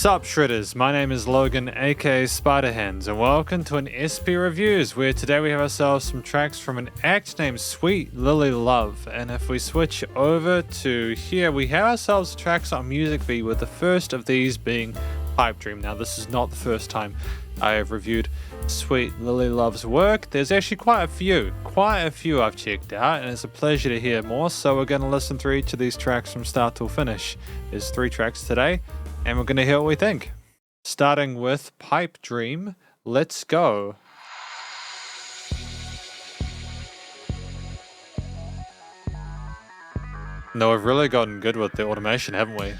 Sup Shredders, my name is Logan aka Spiderhands and welcome to an SP Reviews where today we have ourselves some tracks from an act named Sweet Lily Love, and if we switch over to here we have ourselves tracks on Music V, with the first of these being Pipe Dream. Now this is not the first time I have reviewed Sweet Lily Love's work. There's actually quite a few I've checked out, and it's a pleasure to hear more, so we're going to listen through each of these tracks from start till finish. There's 3 tracks today and we're going to hear what we think. Starting with Pipe Dream, let's go. No, we've really gotten good with the automation, haven't we?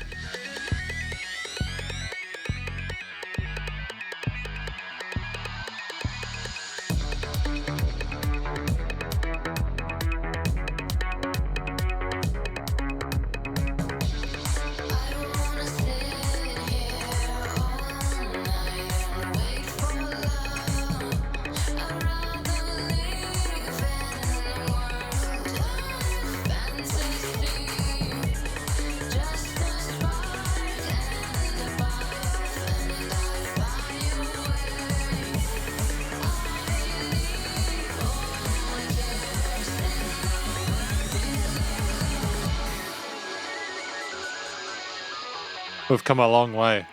We've come a long way.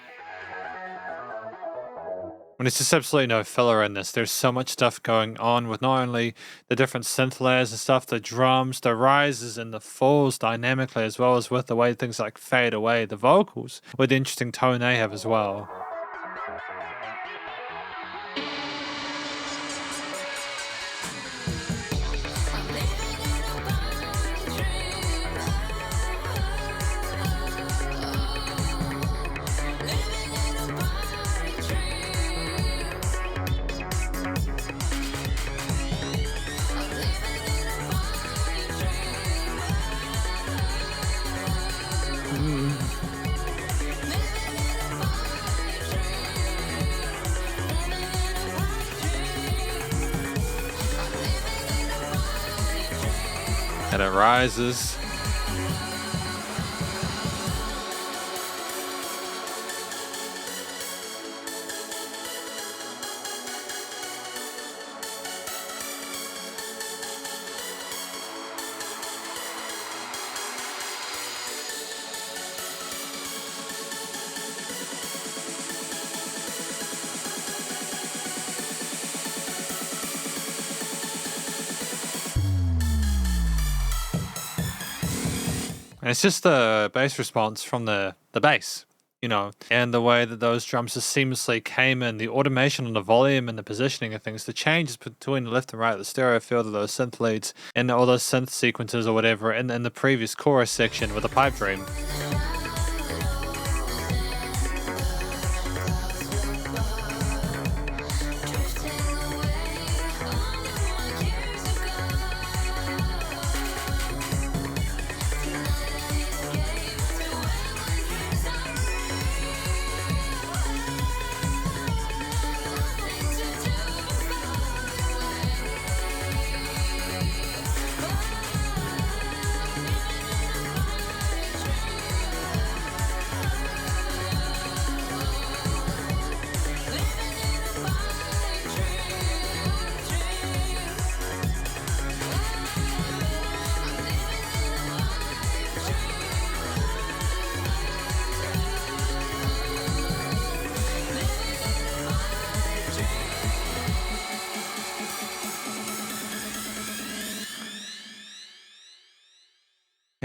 And there's just absolutely no filler in this. There's so much stuff going on with not only the different synth layers and stuff, the drums, the rises and the falls dynamically, as well as with the way things like fade away, the vocals, with the interesting tone they have as well. And it rises. And it's just the bass response from the bass, you know, and the way that those drums just seamlessly came in, the automation on the volume and the positioning of things, the changes between the left and right, the stereo field of those synth leads and all those synth sequences or whatever in the previous chorus section with the Pipe Dream.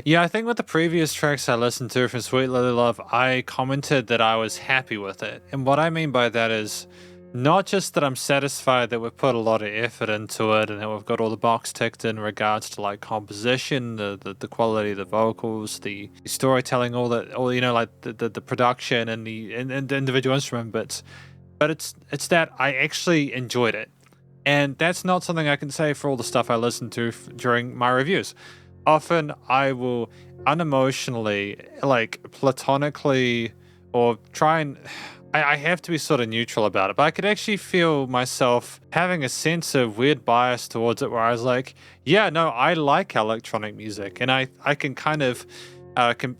Yeah, I think with the previous tracks I listened to from Sweet Lily Love, I commented that I was happy with it. And what I mean by that is not just that I'm satisfied that we've put a lot of effort into it and that we've got all the box ticked in regards to like composition, the quality of the vocals, the storytelling, all you know, like the production and the individual instrument bits, but it's that I actually enjoyed it. And that's not something I can say for all the stuff I listened to during my reviews. Often I will unemotionally, like platonically, or try and I have to be sort of neutral about it, but I could actually feel myself having a sense of weird bias towards it where I was like, yeah, no, I like electronic music, and I can kind of I can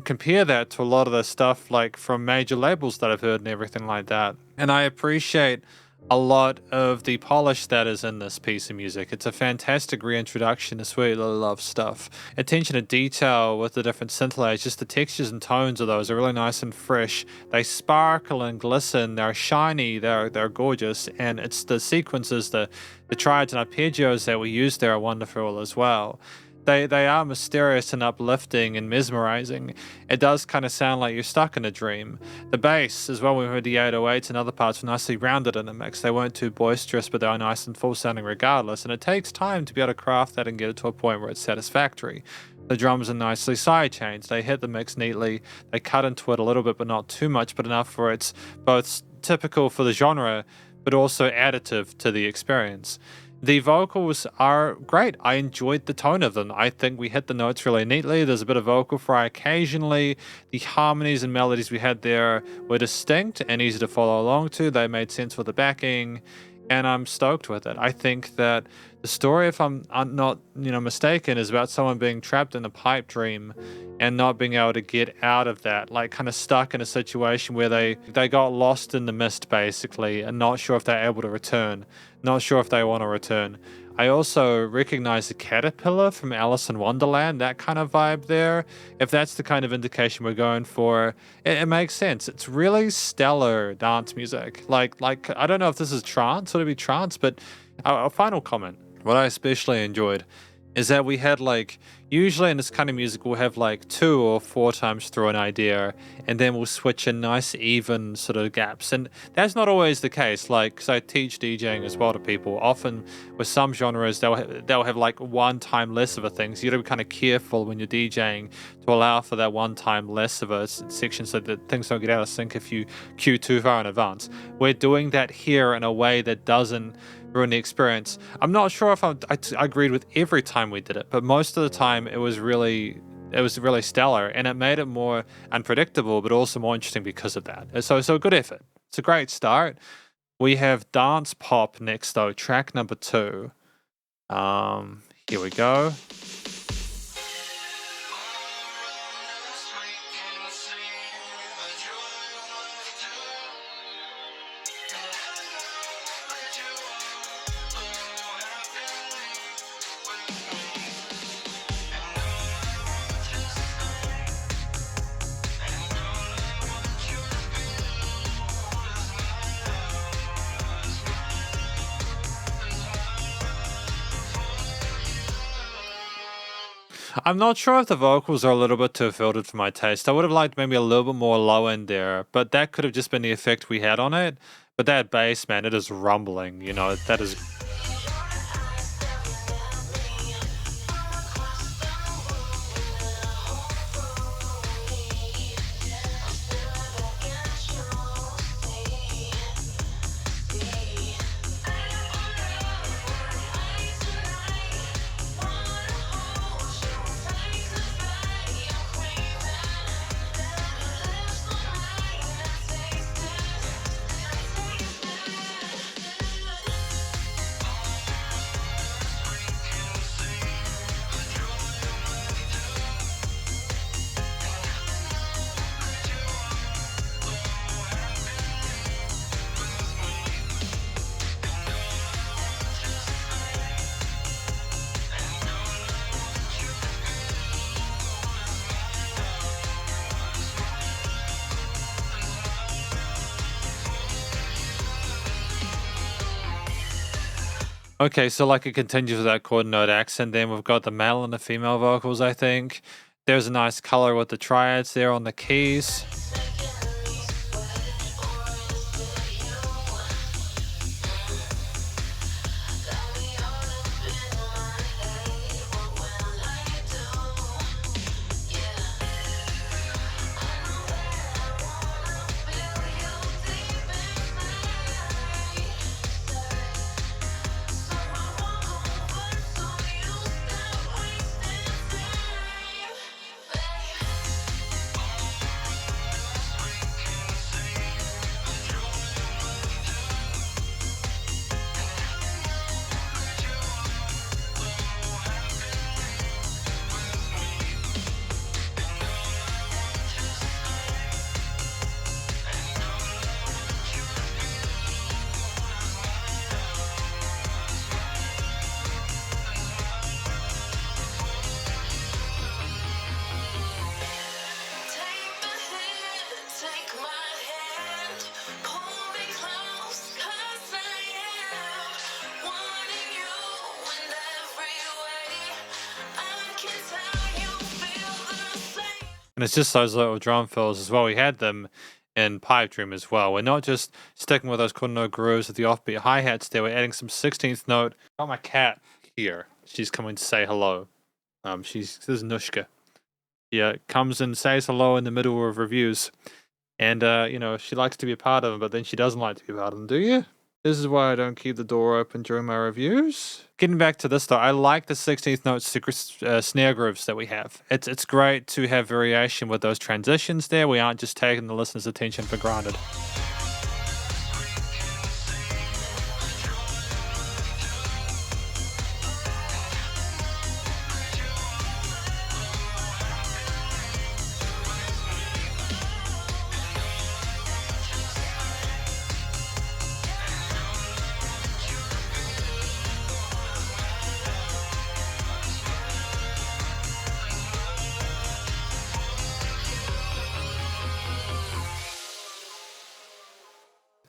compare that to a lot of the stuff like from major labels that I've heard and everything like that. And I appreciate a lot of the polish that is in this piece of music. It's a fantastic reintroduction to Sweet Little Love stuff. Attention to detail with the different synth layers, just the textures and tones of those are really nice and fresh. They sparkle and glisten, they're shiny, they're gorgeous, and it's the sequences, the triads and arpeggios that we use there are wonderful as well. They are mysterious and uplifting and mesmerizing. It does kind of sound like you're stuck in a dream. The bass, as well, we heard the 808s and other parts were nicely rounded in the mix. They weren't too boisterous, but they were nice and full sounding regardless. And it takes time to be able to craft that and get it to a point where it's satisfactory. The drums are nicely sidechained. They hit the mix neatly. They cut into it a little bit, but not too much, but enough for it's both typical for the genre, but also additive to the experience. The vocals are great. I enjoyed the tone of them. I think we hit the notes really neatly. There's a bit of vocal fry occasionally. The harmonies and melodies we had there were distinct and easy to follow along to. They made sense with the backing, and I'm stoked with it. I think that the story, if I'm not mistaken, is about someone being trapped in a pipe dream and not being able to get out of that, like kind of stuck in a situation where they got lost in the mist basically and not sure if they're able to return, not sure if they want to return. I also recognize the caterpillar from Alice in Wonderland, that kind of vibe there. If that's the kind of indication we're going for, it makes sense. It's really stellar dance music. Like I don't know if this is trance, would it be trance? But a final comment. What I especially enjoyed is that we had usually in this kind of music we'll have 2 or 4 times through an idea and then we'll switch in nice even sort of gaps, and that's not always the case. Because I teach DJing as well to people, often with some genres they'll have 1 time less of a thing, so you gotta be kind of careful when you're DJing to allow for that 1 time less of a section so that things don't get out of sync if you cue too far in advance. We're doing that here in a way that doesn't ruin the experience. I'm not sure if I agreed with every time we did it, but most of the time it was really stellar, and it made it more unpredictable, but also more interesting because of that. So a good effort. It's a great start. We have Dancepop next though, track number 2. Here we go. I'm not sure if the vocals are a little bit too filtered for my taste. I would have liked maybe a little bit more low end there, but that could have just been the effect we had on it. But that bass, man, it is rumbling, that is. Okay, so it continues with that chord note accent, then we've got the male and the female vocals, I think. There's a nice color with the triads there on the keys. And it's just those little drum fills as well. We had them in Pipe Dream as well. We're not just sticking with those quarter note grooves with the offbeat hi-hats there. We're adding some 16th note. Got my cat here. She's coming to say hello. This is Nushka. Yeah, comes and says hello in the middle of reviews. And, she likes to be a part of them, but then she doesn't like to be a part of them, do you? This is why I don't keep the door open during my reviews. Getting back to this though, I like the 16th note snare grooves that we have. It's great to have variation with those transitions there. We aren't just taking the listener's attention for granted.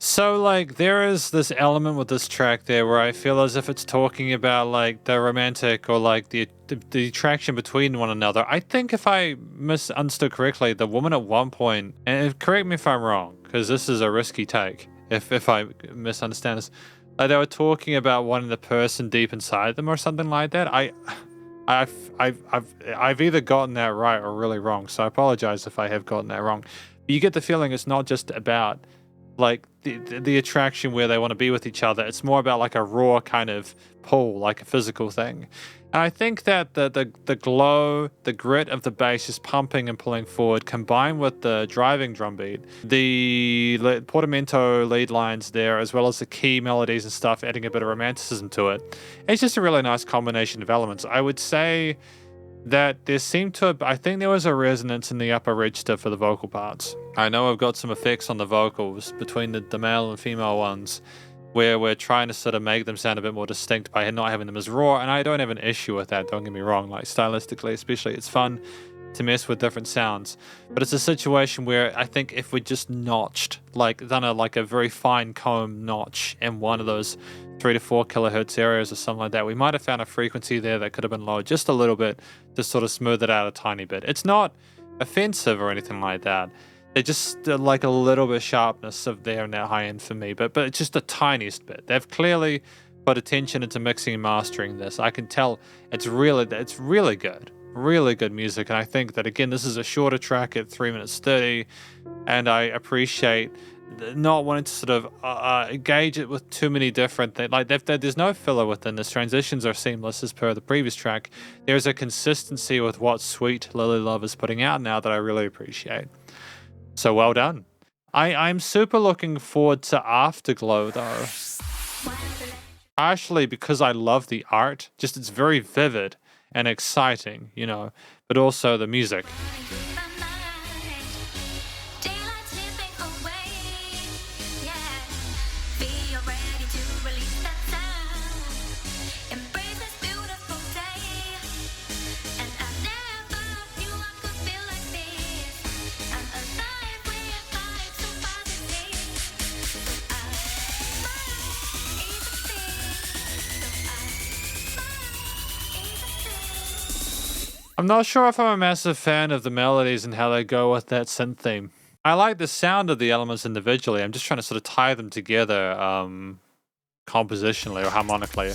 So, like, there is this element with this track there where I feel as if it's talking about, like, the romantic or, like, the attraction between one another. I think if I misunderstood correctly, the woman at one point, and correct me if I'm wrong, because this is a risky take, if I misunderstand this, like, they were talking about wanting the person deep inside them or something like that. I've either gotten that right or really wrong, so I apologize if I have gotten that wrong. But you get the feeling it's not just about like the attraction where they want to be with each other. It's more about like a raw kind of pull, like a physical thing. And I think that the glow, the grit of the bass just pumping and pulling forward, combined with the driving drum beat, the portamento lead lines there, as well as the key melodies and stuff, adding a bit of romanticism to it. It's just a really nice combination of elements. I would say that I think there was a resonance in the upper register for the vocal parts. I know I've got some effects on the vocals between the male and female ones where we're trying to sort of make them sound a bit more distinct by not having them as raw, and I don't have an issue with that, don't get me wrong. Like, stylistically especially, it's fun to mess with different sounds. But it's a situation where I think if we just notched, done a very fine comb notch in one of those 3 to 4 kilohertz areas or something like that, we might have found a frequency there that could have been lowered just a little bit to sort of smooth it out a tiny bit. It's not offensive or anything like that. They're just like a little bit of sharpness of there in that high end for me, but it's just the tiniest bit. They've clearly put attention into mixing and mastering this. I can tell it's really good. Really good music, and I think that, again, this is a shorter track at 3 minutes 30, and I appreciate not wanting to sort of engage it with too many different things. Like, there's no filler within this. Transitions are seamless as per the previous track. There's a consistency with what Sweet Lily Love is putting out now that I really appreciate. So well done. I'm super looking forward to Afterglow, though. Partially because I love the art. Just, it's very vivid and exciting, but also the music. I'm not sure if I'm a massive fan of the melodies and how they go with that synth theme. I like the sound of the elements individually. I'm just trying to sort of tie them together compositionally or harmonically.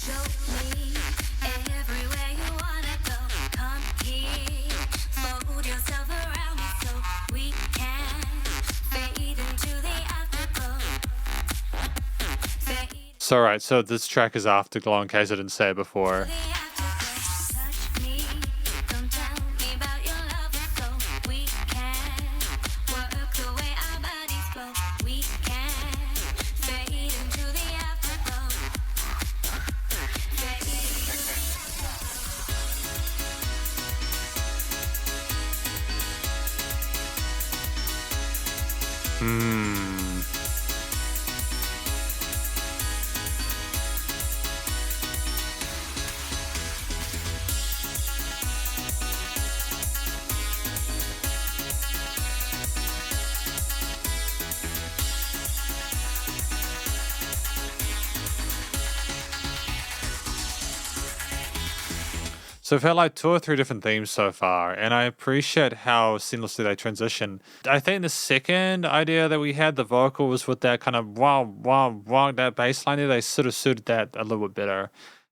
So right, so this track is Afterglow in case I didn't say it before. Hmm. So I've had like 2 or 3 different themes so far, and I appreciate how seamlessly they transition. I think the second idea that we had, the vocals with that kind of wow, wow, wow, that bass line there, they sort of suited that a little bit better.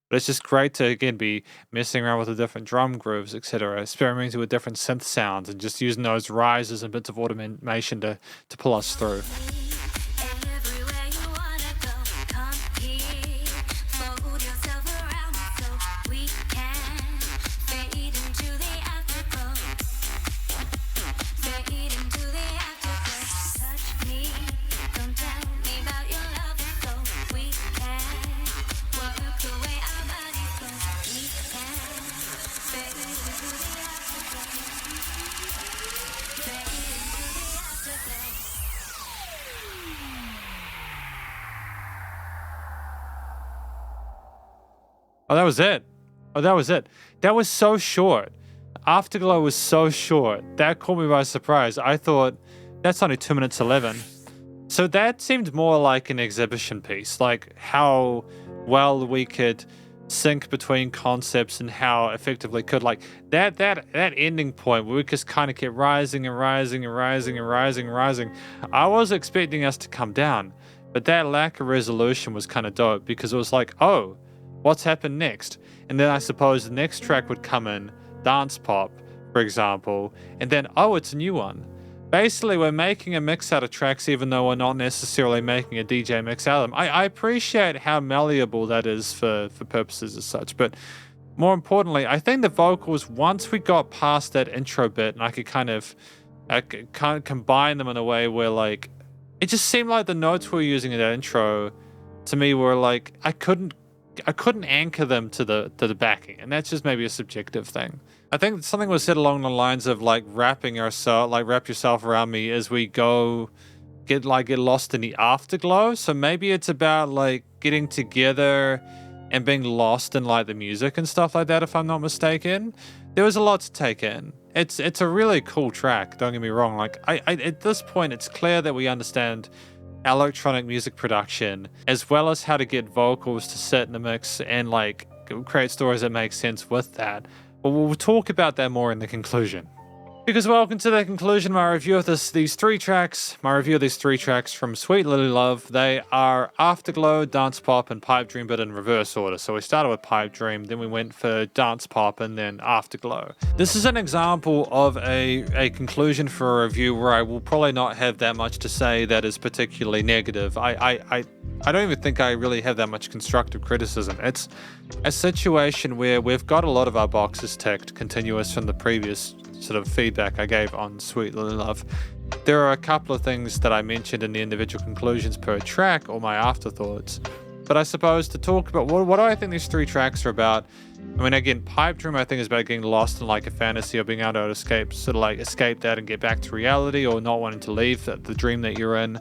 But it's just great to again be messing around with the different drum grooves, etc., experimenting with different synth sounds, and just using those rises and bits of automation to pull us through. Everywhere you wanna go, come here. Fold yourself around so we can fade into the afterglow. Fade into the afterglow. Touch me, don't tell me about your love, so we can work the way our bodies go. We can fade into the afterglow. Fade into the afterglow. Oh, that was it. Oh, that was it. That was so short. Afterglow was so short. That caught me by surprise. I thought that's only 2 minutes 11. So that seemed more like an exhibition piece, like how well we could sync between concepts and how effectively could like that ending point where we just kind of kept rising and rising and rising and rising and rising. I was expecting us to come down, but that lack of resolution was kind of dope because it was like, oh, what's happened next? And then I suppose the next track would come in, Dancepop, for example, and then, oh, it's a new one. Basically, we're making a mix out of tracks even though we're not necessarily making a DJ mix out of them. I appreciate how malleable that is for purposes as such, but more importantly, I think the vocals, once we got past that intro bit and I could kind of combine them in a way where like, it just seemed like the notes we were using in that intro to me were like, I couldn't anchor them to the backing, and that's just maybe a subjective thing. I think something was said along the lines of like wrap yourself around me as we go get lost in the afterglow. So maybe it's about like getting together and being lost in like the music and stuff like that, if I'm not mistaken. There was a lot to take in. It's a really cool track, don't get me wrong. Like I at this point it's clear that we understand electronic music production as well as how to get vocals to sit in the mix and like create stories that make sense with that. But we'll talk about that more in the conclusion. Because welcome to the conclusion of my review of these three tracks from Sweet Lily Love. They are Afterglow, Dancepop, and Pipe Dream, but in reverse order. So we started with Pipe Dream, then we went for Dancepop, and then Afterglow. This is an example of a conclusion for a review where I will probably not have that much to say that is particularly negative. I don't even think I really have that much constructive criticism. It's a situation where we've got a lot of our boxes ticked, continuous from the previous sort of feedback I gave on Sweet Lily Love. There are a couple of things that I mentioned in the individual conclusions per track or my afterthoughts. But I suppose to talk about what do I think these three tracks are about? I mean, again, Pipe Dream I think is about getting lost in like a fantasy or being able to escape that and get back to reality or not wanting to leave the dream that you're in.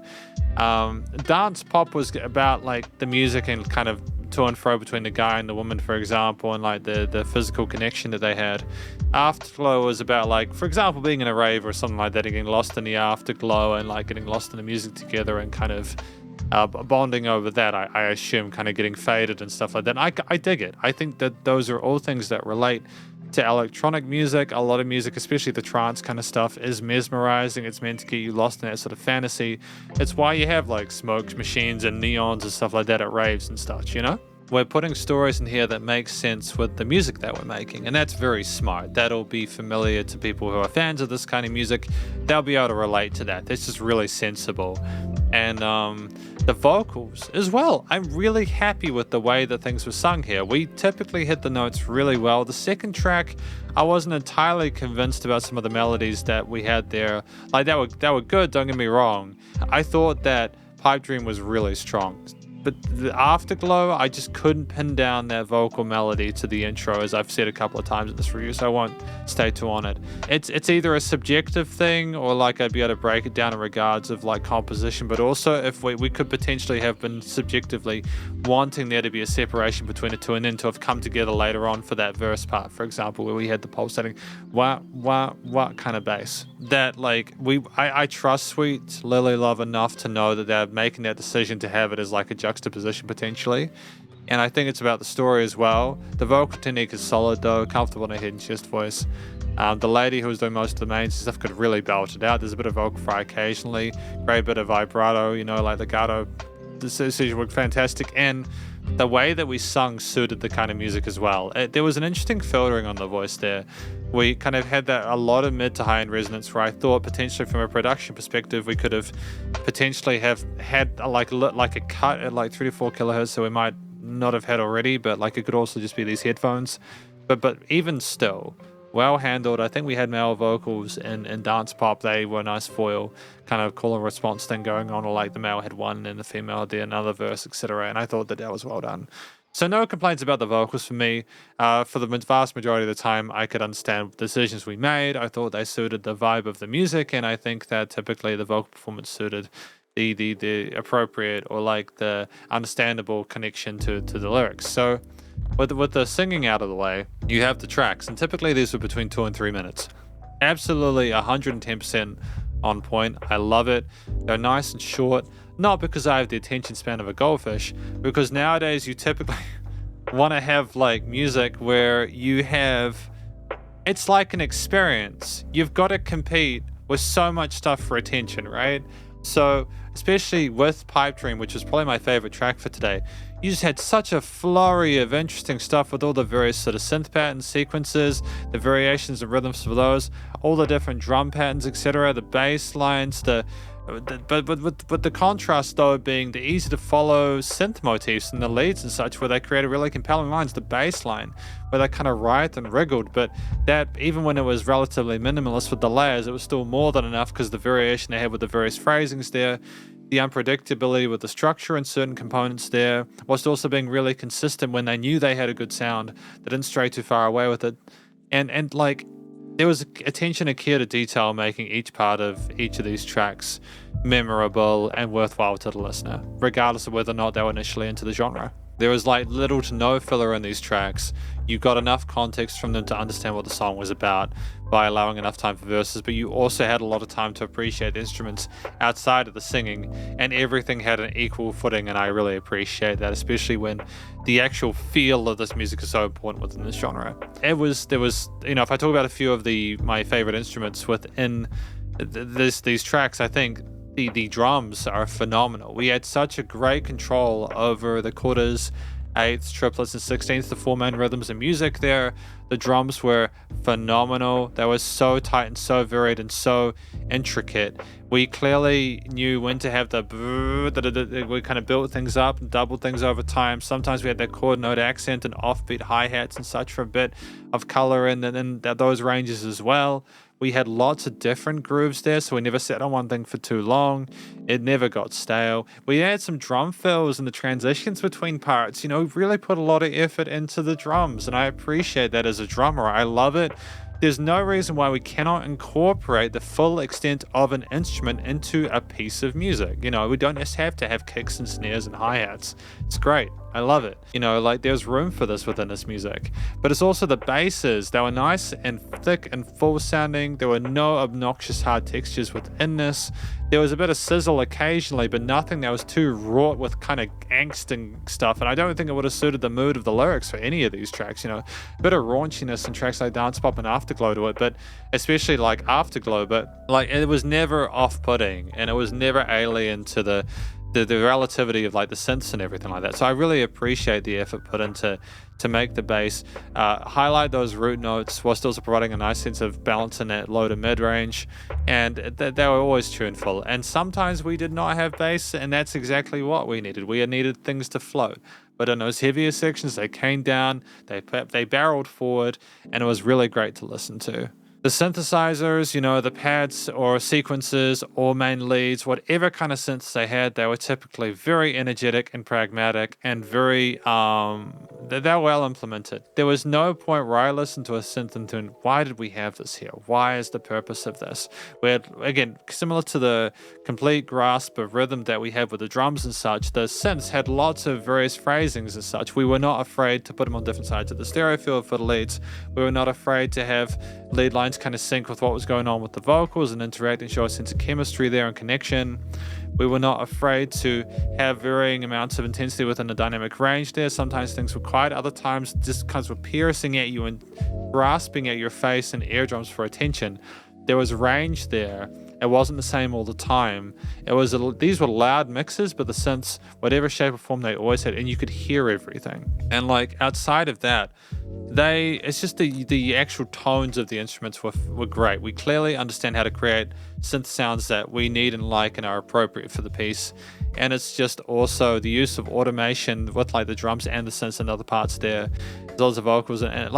Dancepop was about like the music and kind of to and fro between the guy and the woman, for example, and like the physical connection that they had. Afterglow was about like, for example, being in a rave or something like that and getting lost in the afterglow and like getting lost in the music together and kind of bonding over that. I assume kind of getting faded and stuff like that. And I dig it. I think that those are all things that relate to electronic music. A lot of music, especially the trance kind of stuff, is mesmerizing. It's meant to get you lost in that sort of fantasy. It's why you have like smoke machines and neons and stuff like that at raves and stuff, you know? We're putting stories in here that make sense with the music that we're making, and that's very smart. That'll be familiar to people who are fans of this kind of music. They'll be able to relate to that. This is really sensible. And the vocals as well. I'm really happy with the way that things were sung here. We typically hit the notes really well. The second track, I wasn't entirely convinced about some of the melodies that we had there. Like that were good, don't get me wrong. I thought that Pipe Dream was really strong. But the Afterglow, I just couldn't pin down that vocal melody to the intro, as I've said a couple of times in this review, so I won't stay too on it. It's either a subjective thing, or like I'd be able to break it down in regards of like composition, but also if we could potentially have been subjectively wanting there to be a separation between the two, and then to have come together later on for that verse part, for example, where we had the pulsating wah wah wah kind of bass. That like I trust Sweet Lily Love enough to know that they're making that decision to have it as like a juxtaposition potentially. And I think it's about the story as well. The vocal technique is solid though, comfortable in a head and chest voice. The lady who was doing most of the main stuff could really belt it out. There's a bit of vocal fry occasionally, great bit of vibrato, like the legato decision worked fantastic. And the way that we sung suited the kind of music as well. There was an interesting filtering on the voice there. We kind of had that a lot of mid to high end resonance where I thought potentially from a production perspective we could have potentially have had like a cut at like 3 to 4 kilohertz, so we might not have had already, but like it could also just be these headphones. But even still, well handled. I think we had male vocals in Dancepop. They were nice foil, kind of call and response thing going on, or like the male had one and the female had another verse, etc. And I thought that was well done. So no complaints about the vocals for me. For the vast majority of the time, I could understand the decisions we made. I thought they suited the vibe of the music, and I think that typically the vocal performance suited the appropriate or like the understandable connection to the lyrics. So with the singing out of the way, you have the tracks, and typically these were between 2 and 3 minutes. Absolutely 110% on point. I love it. They're nice and short, not because I have the attention span of a goldfish, because nowadays you typically want to have like music where you have, it's like an experience. You've got to compete with so much stuff for attention, right? So especially with Pipe Dream, which was probably my favorite track for today, you just had such a flurry of interesting stuff with all the various sort of synth patterns, sequences, the variations and rhythms for those, all the different drum patterns, etc., the bass lines, but with the contrast though being the easy to follow synth motifs and the leads and such, where they created really compelling lines. The bass line where they kind of writhed and wriggled, but that even when it was relatively minimalist with the layers, it was still more than enough because the variation they had with the various phrasings there, the unpredictability with the structure and certain components there, whilst also being really consistent when they knew they had a good sound. They didn't stray too far away with it, and like there was attention and care to detail making each part of each of these tracks memorable and worthwhile to the listener, regardless of whether or not they were initially into the genre. There was like little to no filler in these tracks. You got enough context from them to understand what the song was about by allowing enough time for verses, but you also had a lot of time to appreciate the instruments outside of the singing, and everything had an equal footing, and I really appreciate that, especially when the actual feel of this music is so important within this genre. There was, if I talk about a few of my favorite instruments within these tracks, I think the drums are phenomenal. We had such a great control over the quarters, eighths, triplets, and sixteenths, the 4 main rhythms of music there. The drums were phenomenal. They were so tight and so varied and so intricate. We clearly knew when to have we kind of built things up and doubled things over time. Sometimes we had that chord note accent and offbeat hi-hats and such for a bit of color, and then those ranges as well. We had lots of different grooves there, so we never sat on one thing for too long. It never got stale. We had some drum fills and the transitions between parts, really put a lot of effort into the drums, and I appreciate that as a drummer. I love it. There's no reason why we cannot incorporate the full extent of an instrument into a piece of music. We don't just have to have kicks and snares and hi-hats. It's great. I love it. There's room for this within this music. But it's also the basses. They were nice and thick and full sounding. There were no obnoxious hard textures within this. There was a bit of sizzle occasionally, but nothing that was too wrought with kind of angst and stuff. And I don't think it would have suited the mood of the lyrics for any of these tracks. A bit of raunchiness in tracks like Dancepop and Afterglow to it, but especially like Afterglow. But like it was never off-putting, and it was never alien to the relativity of like the synths and everything like that. So I really appreciate the effort put into to make the bass highlight those root notes whilst also providing a nice sense of balance in that low to mid range, and they were always tuneful. And sometimes we did not have bass, and that's exactly what we needed. We needed things to flow, but in those heavier sections they came down, they barreled forward, and it was really great to listen to. The synthesizers, the pads or sequences or main leads, whatever kind of synths they had, they were typically very energetic and pragmatic and very, they're well implemented. There was no point where I listened to a synth and thought, why did we have this here? Why is the purpose of this? Where, again, similar to the complete grasp of rhythm that we have with the drums and such, the synths had lots of various phrasings and such. We were not afraid to put them on different sides of the stereo field for the leads. We were not afraid to have lead lines kind of sync with what was going on with the vocals and interact and show a sense of chemistry there and connection. We were not afraid to have varying amounts of intensity within the dynamic range there. Sometimes things were quiet, other times just kinds were piercing at you and grasping at your face and eardrums for attention. There was range there. It wasn't the same all the time. These were loud mixes, but the synths, whatever shape or form, they always had, and you could hear everything. And like outside of that, it's just the actual tones of the instruments were great. We clearly understand how to create synth sounds that we need and like and are appropriate for the piece. And it's just also the use of automation with like the drums and the synths and other parts there, as well as the vocals, and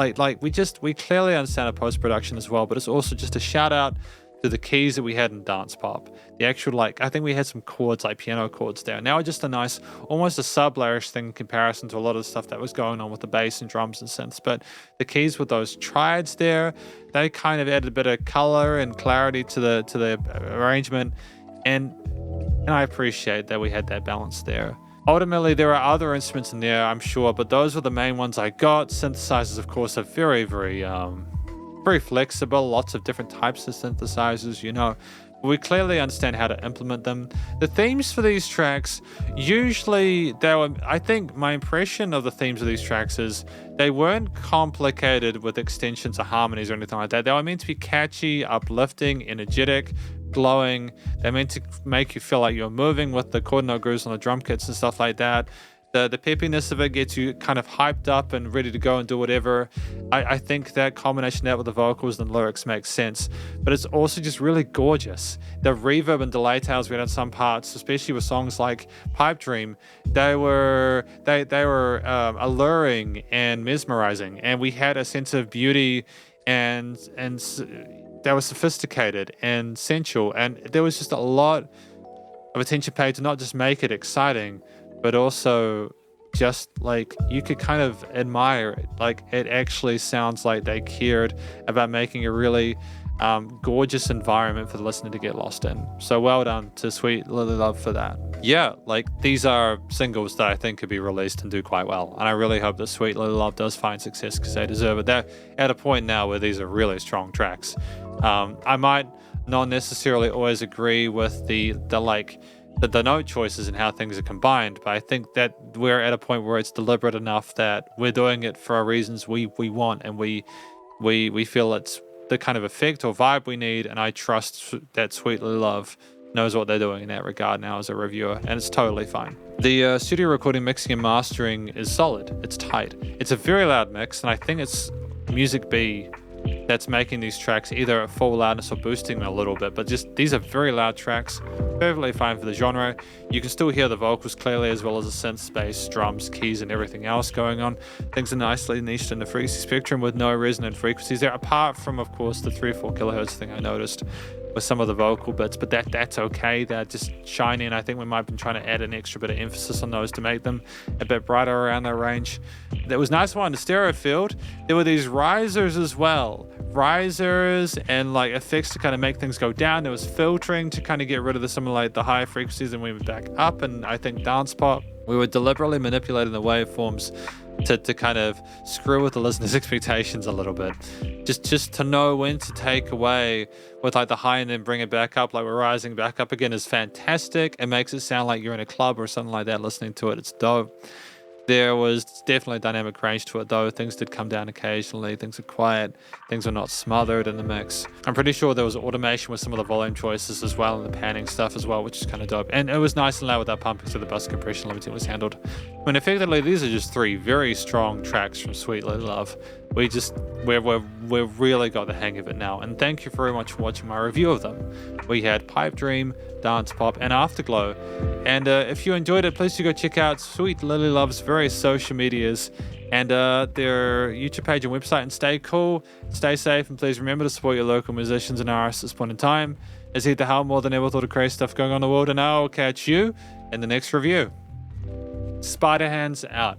we clearly understand a post-production as well. But it's also just a shout out to the keys that we had in Dancepop. The actual, I think we had some chords, like piano chords there. Now just a nice, almost a sub-layish thing in comparison to a lot of the stuff that was going on with the bass and drums and synths. But the keys with those triads there, they kind of added a bit of color and clarity to the arrangement. And I appreciate that we had that balance there. Ultimately, there are other instruments in there, I'm sure, but those were the main ones I got. Synthesizers, of course, are very, very flexible, lots of different types of synthesizers, we clearly understand how to implement them. The themes for these tracks, usually I think my impression of the themes of these tracks is they weren't complicated with extensions or harmonies or anything like that. They were meant to be catchy, uplifting, energetic, glowing. They're meant to make you feel like you're moving with the chord note grooves on the drum kits and stuff like that. The peppiness of it gets you kind of hyped up and ready to go and do whatever. I think that combination of that with the vocals and the lyrics makes sense. But it's also just really gorgeous. The reverb and delay tails we had on some parts, especially with songs like Pipe Dream, they were alluring and mesmerizing. And we had a sense of beauty and they were sophisticated and sensual. And there was just a lot of attention paid to not just make it exciting, but also just you could kind of admire it. It actually sounds like they cared about making a really gorgeous environment for the listener to get lost in. So well done to Sweet Lily Love for that. Yeah, these are singles that I think could be released and do quite well. And I really hope that Sweet Lily Love does find success because they deserve it. They're at a point now where these are really strong tracks. I might not necessarily always agree with the note choices and how things are combined, but I think that we're at a point where it's deliberate enough that we're doing it for our reasons we want, and we feel it's the kind of effect or vibe we need, and I trust that Sweet Lily Love knows what they're doing in that regard now as a reviewer, and it's totally fine. The studio recording, mixing and mastering is solid. It's tight. It's a very loud mix, and I think it's Music B that's making these tracks either at full loudness or boosting them a little bit, but just these are very loud tracks, perfectly fine for the genre. You can still hear the vocals clearly, as well as the synth, bass, drums, keys, and everything else going on. Things are nicely niched in the frequency spectrum with no resonant frequencies there, apart from, of course, the 3 or 4 kilohertz thing I noticed with some of the vocal bits, but that's okay. They're just shiny, and I think we might have been trying to add an extra bit of emphasis on those to make them a bit brighter around their range. That was nice one. The stereo field, there were these risers as well. Risers and effects to kind of make things go down. There was filtering to kind of get rid of some of the higher frequencies, and we went back up. And I think Dancepop, we were deliberately manipulating the waveforms to kind of screw with the listener's expectations a little bit. Just to know when to take away with the high and then bring it back up, we're rising back up again, is fantastic. It makes it sound like you're in a club or something like that listening to it. It's dope. There was definitely a dynamic range to it, though. Things did come down occasionally. Things were quiet. Things were not smothered in the mix. I'm pretty sure there was automation with some of the volume choices as well, and the panning stuff as well, which is kind of dope. And it was nice and loud without pumping, so the bus compression limiting was handled. I mean, effectively, these are just 3 very strong tracks from Sweet Lily Love. We've really got the hang of it now. And thank you very much for watching my review of them. We had Pipe Dream, Dancepop, and Afterglow. And if you enjoyed it, please do go check out Sweet Lily Love's various social medias and their YouTube page and website, and stay cool, stay safe, and please remember to support your local musicians and artists at this point in time. As he the hell more than ever with all the crazy stuff going on in the world, and I'll catch you in the next review. Spiderhands out.